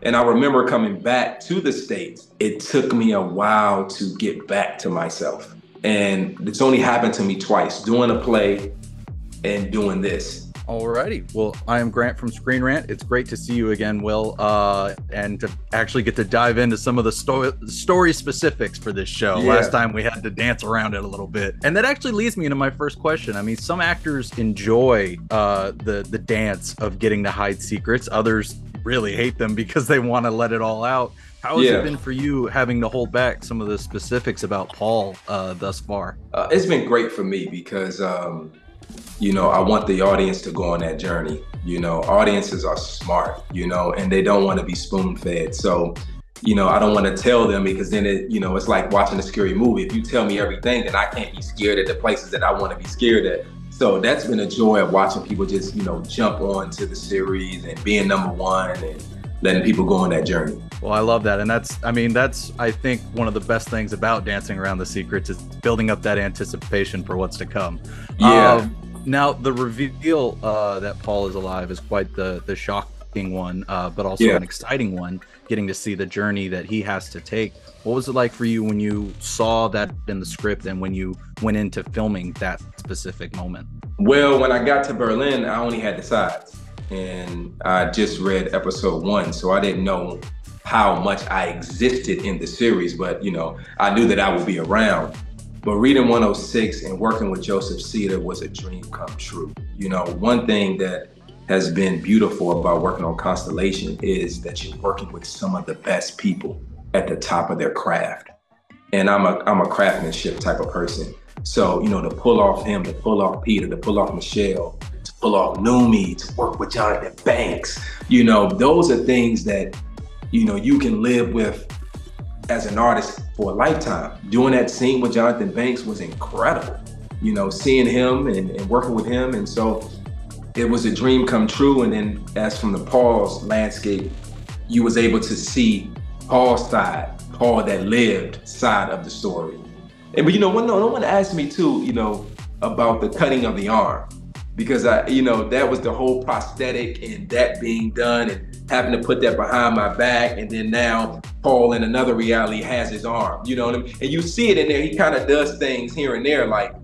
And I remember coming back to the States. It took me a while to get back to myself. And it's only happened to me twice, doing a play and doing this. Alrighty. Well, I am Grant from Screen Rant. It's great to see you again, Will, and to actually get to dive into some of the story specifics for this show. Yeah. Last time we had to dance around it a little bit. And that actually leads me into my first question. I mean, some actors enjoy the dance of getting to hide secrets. Others really hate them because they want to let it all out. How has it been for you having to hold back some of the specifics about Paul thus far? It's been great for me because you know, I want the audience to go on that journey. You know, audiences are smart, you know, and they don't want to be spoon-fed. So, you know, I don't want to tell them because then it's like watching a scary movie. If you tell me everything, then I can't be scared at the places that I want to be scared at. So that's been a joy of watching people just, you know, jump on to the series and being number one and letting people go on that journey. Well, I love that. And that's, I think one of the best things about Dancing Around the Secrets is building up that anticipation for what's to come. Yeah. Now, the reveal that Paul is alive is quite the shocking one, but also an exciting one, getting to see the journey that he has to take. What was it like for you when you saw that in the script and when you went into filming that specific moment? Well, when I got to Berlin, I only had the sides. And I just read episode 1, so I didn't know how much I existed in the series, but, you know, I knew that I would be around. But reading 106 and working with Joseph Cedar was a dream come true. You know, one thing that has been beautiful about working on Constellation is that you're working with some of the best people at the top of their craft. And I'm a craftsmanship type of person. So, you know, to pull off him, to pull off Peter, to pull off Michelle, to pull off Numi, to work with Jonathan Banks, you know, those are things that, you know, you can live with as an artist for a lifetime. Doing that scene with Jonathan Banks was incredible. You know, seeing him and working with him. And so it was a dream come true. And then as from the Paul's landscape, you was able to see Paul's side, Paul that lived side of the story. And but you know, no one asked me too, you know, about the cutting of the arm. Because you know, that was the whole prosthetic and that being done and having to put that behind my back. And then now Paul in another reality has his arm, you know what I mean? And you see it in there, he kind of does things here and there like,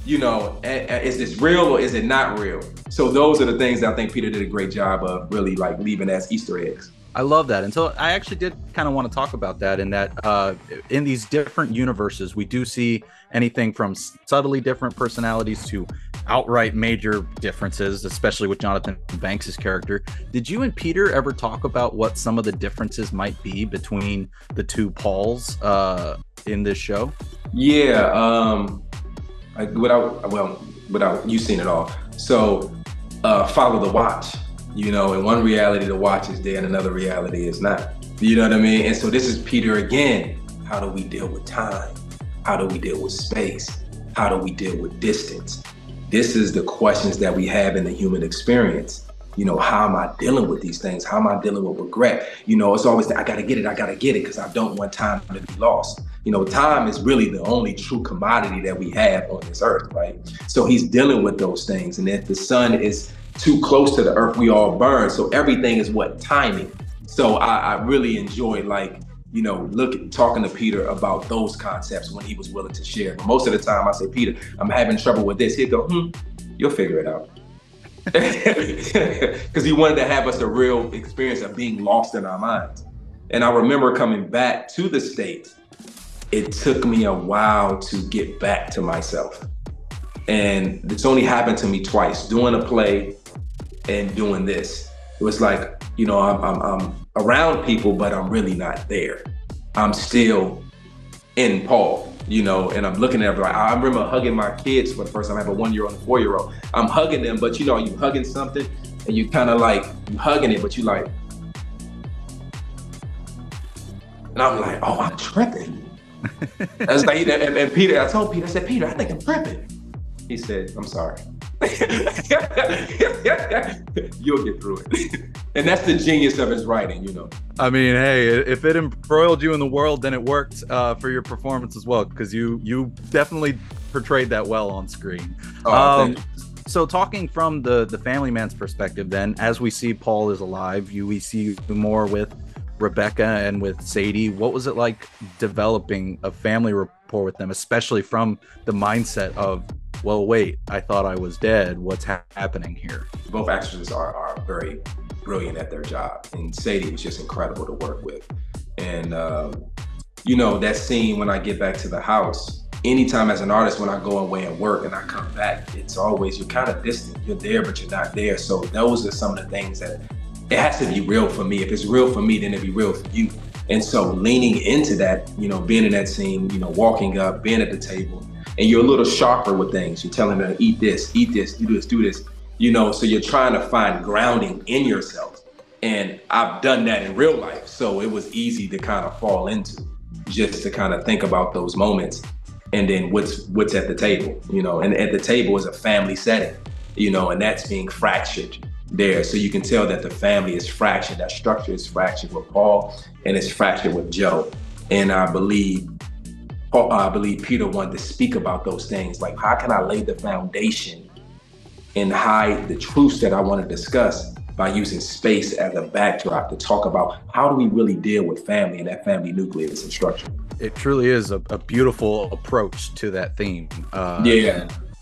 you know, is this real or is it not real? So those are the things that I think Peter did a great job of really like leaving as Easter eggs. I love that. And so I actually did kind of want to talk about that in that in these different universes, we do see anything from subtly different personalities to outright major differences, especially with Jonathan Banks' character. Did you and Peter ever talk about what some of the differences might be between the two Pauls in this show? Yeah, without you seeing it all. So follow the watch. You know, in one reality, the watch is there, and another reality is not. You know what I mean? And so this is Peter again. How do we deal with time? How do we deal with space? How do we deal with distance? This is the questions that we have in the human experience. You know, how am I dealing with these things? How am I dealing with regret? You know, it's always I gotta get it because I don't want time to be lost. You know, time is really the only true commodity that we have on this earth, right? So he's dealing with those things. And if the sun is too close to the earth, we all burn. So everything is timing. So I really enjoyed you know, talking to Peter about those concepts when he was willing to share. But most of the time I say, Peter, I'm having trouble with this. He'd go, you'll figure it out. Because he wanted to have us a real experience of being lost in our minds. And I remember coming back to the States, it took me a while to get back to myself. And it's only happened to me twice, doing a play and doing this. It was like, you know, I'm around people, but I'm really not there. I'm still in Paul, you know, and I'm looking at it like, I remember hugging my kids for the first time. I have a 1-year-old and a 4-year-old. I'm hugging them, but you know, you hugging something and you kind of like, you hugging it, but you like, and I'm like, oh, I'm tripping. I was like, and Peter, I told Peter, I said, Peter, I think I'm tripping. He said, I'm sorry. You'll get through it. And that's the genius of his writing, you know. I mean, hey, if it embroiled you in the world, then it worked for your performance as well, because you definitely portrayed that well on screen. So talking from the family man's perspective, then, as we see Paul is alive, we see more with Rebecca and with Sadie. What was it like developing a family rapport with them, especially from the mindset of, well, wait, I thought I was dead. What's happening here? Both actresses are very brilliant at their job, and Sadie was just incredible to work with. And that scene when I get back to the house, anytime as an artist, when I go away and work and I come back, it's always, you're kind of distant. You're there, but you're not there. So those are some of the things that it has to be real for me. If it's real for me, then it'll be real for you. And so leaning into that, being in that scene, walking up, being at the table, and you're a little sharper with things. You're telling them, eat this, do this, so you're trying to find grounding in yourself. And I've done that in real life. So it was easy to kind of fall into, just to kind of think about those moments. And then what's at the table, and at the table is a family setting, and that's being fractured there. So you can tell that the family is fractured, that structure is fractured with Paul and it's fractured with Joe. And I believe Peter wanted to speak about those things. Like, how can I lay the foundation and hide the truths that I want to discuss by using space as a backdrop to talk about how do we really deal with family and that family nucleus and structure. It truly is a beautiful approach to that theme.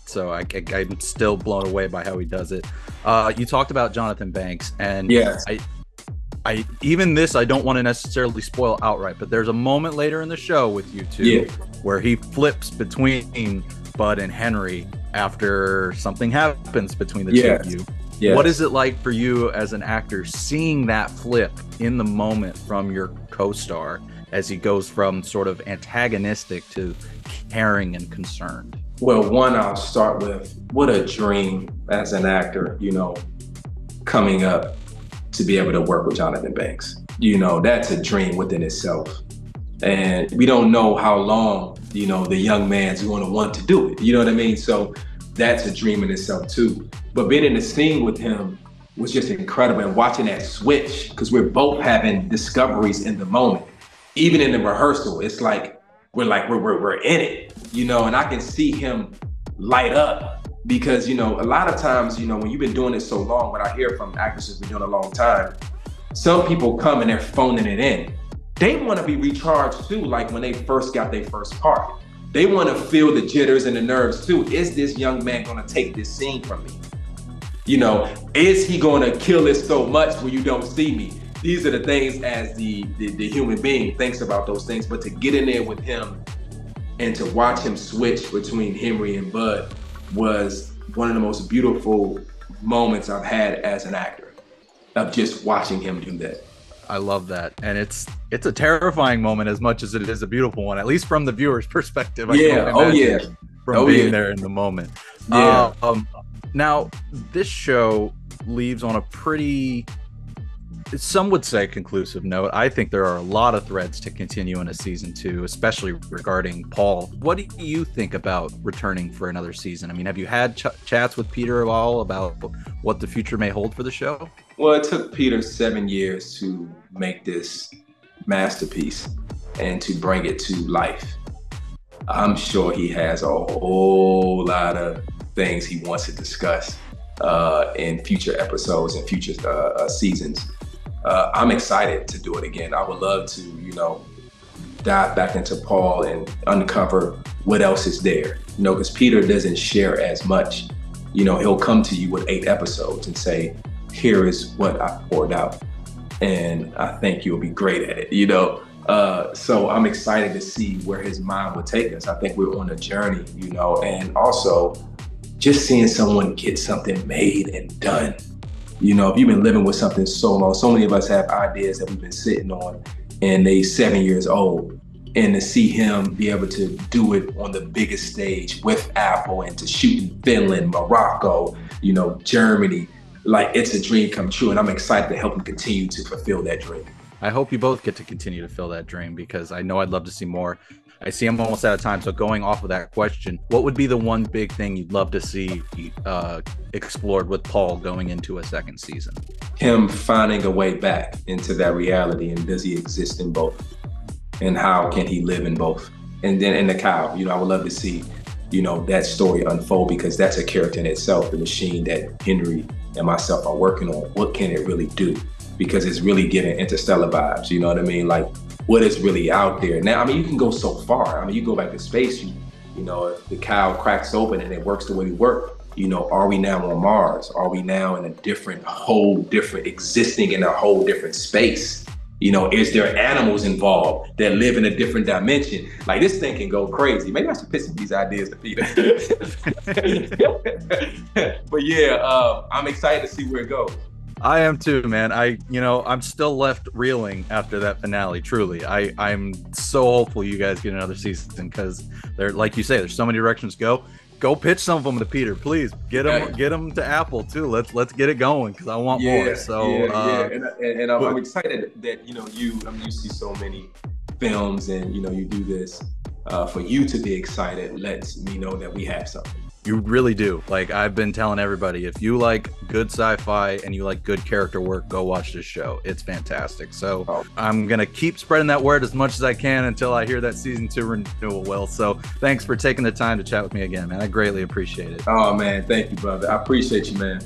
So I'm still blown away by how he does it. You talked about Jonathan Banks, and yes. I even this, I don't want to necessarily spoil outright, but there's a moment later in the show with you two where he flips between Bud and Henry after something happens between the two of you. Yes. What is it like for you as an actor seeing that flip in the moment from your co-star as he goes from sort of antagonistic to caring and concerned? Well, one, I'll start with what a dream as an actor, coming up to be able to work with Jonathan Banks. That's a dream within itself. And we don't know how long, the young man's going to want to do it. You know what I mean? So that's a dream in itself too. But being in the scene with him was just incredible, and watching that switch, because we're both having discoveries in the moment. Even in the rehearsal, it's like we're in it, and I can see him light up, because a lot of times, when you've been doing it so long, what I hear from actors who've been doing it a long time, some people come and they're phoning it in. They want to be recharged too, like when they first got their first part. They want to feel the jitters and the nerves too. Is this young man going to take this scene from me? Is he going to kill it so much where you don't see me? These are the things as the human being thinks about those things. But to get in there with him and to watch him switch between Henry and Bud was one of the most beautiful moments I've had as an actor, of just watching him do that. I love that. And it's a terrifying moment as much as it is a beautiful one, at least from the viewer's perspective. From being there in the moment. Now, this show leaves on a pretty, some would say, conclusive note. I think there are a lot of threads to continue in a season 2, especially regarding Paul. What do you think about returning for another season? I mean, have you had chats with Peter at all about what the future may hold for the show? Well, it took Peter 7 years to make this masterpiece and to bring it to life. I'm sure he has a whole lot of things he wants to discuss in future episodes and future seasons. I'm excited to do it again. I would love to, dive back into Paul and uncover what else is there. Because Peter doesn't share as much. He'll come to you with 8 episodes and say, here is what I poured out, and I think you'll be great at it, So I'm excited to see where his mind will take us. I think we're on a journey, and also just seeing someone get something made and done. If you've been living with something so long, so many of us have ideas that we've been sitting on, and they're 7 years old. And to see him be able to do it on the biggest stage with Apple, and to shoot in Finland, Morocco, Germany, like, it's a dream come true. And I'm excited to help him continue to fulfill that dream. I hope you both get to continue to fill that dream, because I know I'd love to see more. I see I'm almost out of time. So going off of that question, what would be the one big thing you'd love to see explored with Paul going into a second season? Him finding a way back into that reality, and does he exist in both? And how can he live in both? And then in the cow, I would love to see, that story unfold, because that's a character in itself, the machine that Henry and myself are working on. What can it really do? Because it's really giving interstellar vibes, you know what I mean? Like, what is really out there? Now, I mean, you can go so far. I mean, you go back to space, if the cow cracks open and it works the way we work, are we now on Mars? Are we now in existing in a whole different space? Is there animals involved that live in a different dimension? Like, this thing can go crazy. Maybe I should pitch some of these ideas to Peter. But yeah, I'm excited to see where it goes. I am too, man. I'm still left reeling after that finale. Truly, I'm so hopeful you guys get another season, because they're, like you say, there's so many directions to go. Go pitch some of them to Peter, please. Get them to Apple too. Let's get it going, because I want more. So and I'm excited that you see so many films, and you do this. For you to be excited lets me know that we have something. You really do. Like, I've been telling everybody, if you like good sci-fi and you like good character work, go watch this show. It's fantastic. So I'm going to keep spreading that word as much as I can until I hear that season 2 renewal, Will. So thanks for taking the time to chat with me again, man. I greatly appreciate it. Oh, man. Thank you, brother. I appreciate you, man.